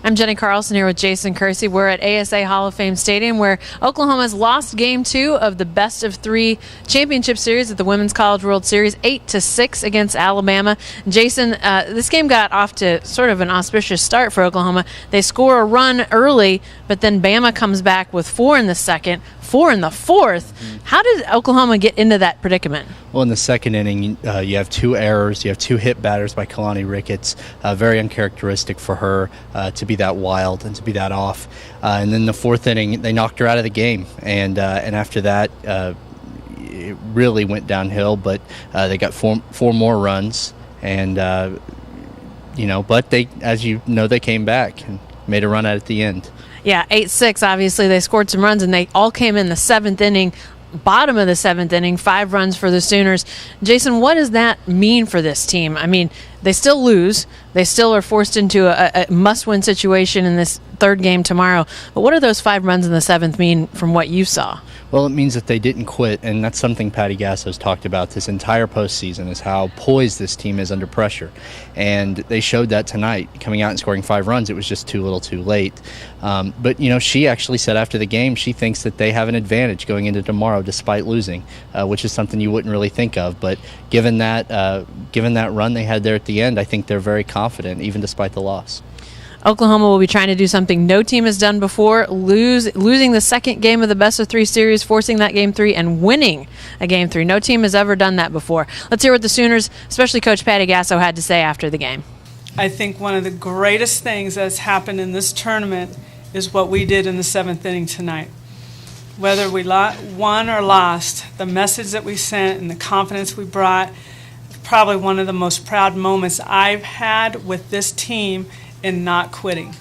I'm Jenni Carlson here with Jason Kersey. We're at ASA Hall of Fame Stadium where Oklahoma's lost Game 2 of the best of 3 championship series at the Women's College World Series, 8-6 against Alabama. Jason, this game got off to sort of an auspicious start for Oklahoma. They score a run early, but then Bama comes back with 4 in the second, 4 in the fourth. How did Oklahoma get into that predicament? Well, in the second inning, you have 2 errors. You have 2 hit batters by Kalani Ricketts. Very uncharacteristic for her to be that wild and to be that off. And then the fourth inning, they knocked her out of the game. And after that, it really went downhill. But they got four more runs. And, but they, as you know, they came back and made a run at the end. Yeah, 8-6, obviously. They scored some runs, and they all came in the 7th inning. Bottom of the 7th inning, 5 runs for the Sooners. Jason, what does that mean for this team? I mean, they still lose. They still are forced into a must-win situation in this third game tomorrow. But what do those 5 runs in the 7th mean from what you saw? Well, it means that they didn't quit, and that's something Patty Gasso's talked about this entire postseason, is how poised this team is under pressure. And they showed that tonight, coming out and scoring 5 runs. It was just too little too late. But, she actually said after the game she thinks that they have an advantage going into tomorrow despite losing, which is something you wouldn't really think of. But given that run they had there at the end, I think they're very confident, even despite the loss. Oklahoma will be trying to do something no team has done before, losing the second game of the best of 3 series, forcing that Game 3, and winning a Game 3. No team has ever done that before. Let's hear what the Sooners, especially Coach Patty Gasso, had to say after the game. I think one of the greatest things that's happened in this tournament is what we did in the 7th inning tonight. Whether we won or lost, the message that we sent and the confidence we brought, probably one of the most proud moments I've had with this team in not quitting.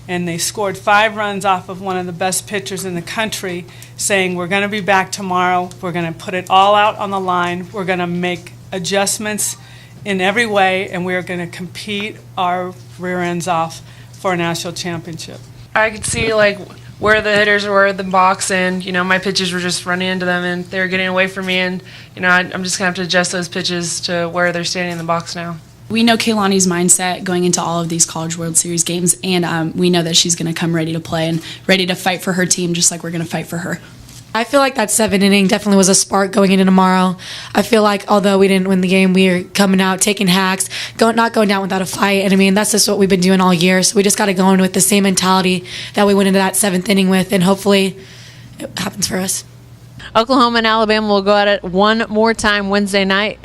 And they scored 5 runs off of one of the best pitchers in the country, saying we're going to be back tomorrow, we're going to put it all out on the line, we're going to make adjustments in every way, and we're going to compete our rear ends off for a national championship. I could see where the hitters were in the box, and my pitches were just running into them, and they were getting away from me, and I'm just going to have to adjust those pitches to where they're standing in the box now. We know Kalani's mindset going into all of these College World Series games, and we know that she's going to come ready to play and ready to fight for her team just like we're going to fight for her. I feel like that 7th inning definitely was a spark going into tomorrow. I feel like although we didn't win the game, we are coming out, taking hacks, not going down without a fight. And I mean, that's just what we've been doing all year. So we just got to go in with the same mentality that we went into that 7th inning with, and hopefully it happens for us. Oklahoma and Alabama will go at it one more time Wednesday night.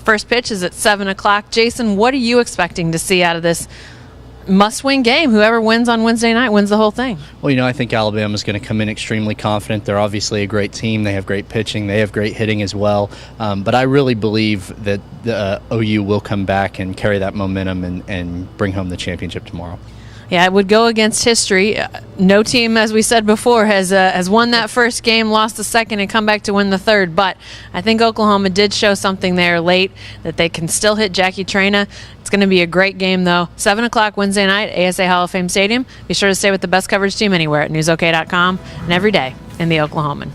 First pitch is at 7 o'clock. Jason, what are you expecting to see out of this must-win game? Whoever wins on Wednesday night wins the whole thing. Well, I think Alabama's going to come in extremely confident. They're obviously a great team. They have great pitching. They have great hitting as well. But I really believe that the OU will come back and carry that momentum and bring home the championship tomorrow. Yeah, it would go against history. No team, as we said before, has won that first game, lost the second, and come back to win the third. But I think Oklahoma did show something there late that they can still hit Jackie Traina. It's going to be a great game, though. 7 o'clock Wednesday night, ASA Hall of Fame Stadium. Be sure to stay with the best coverage team anywhere at newsok.com and every day in the Oklahoman.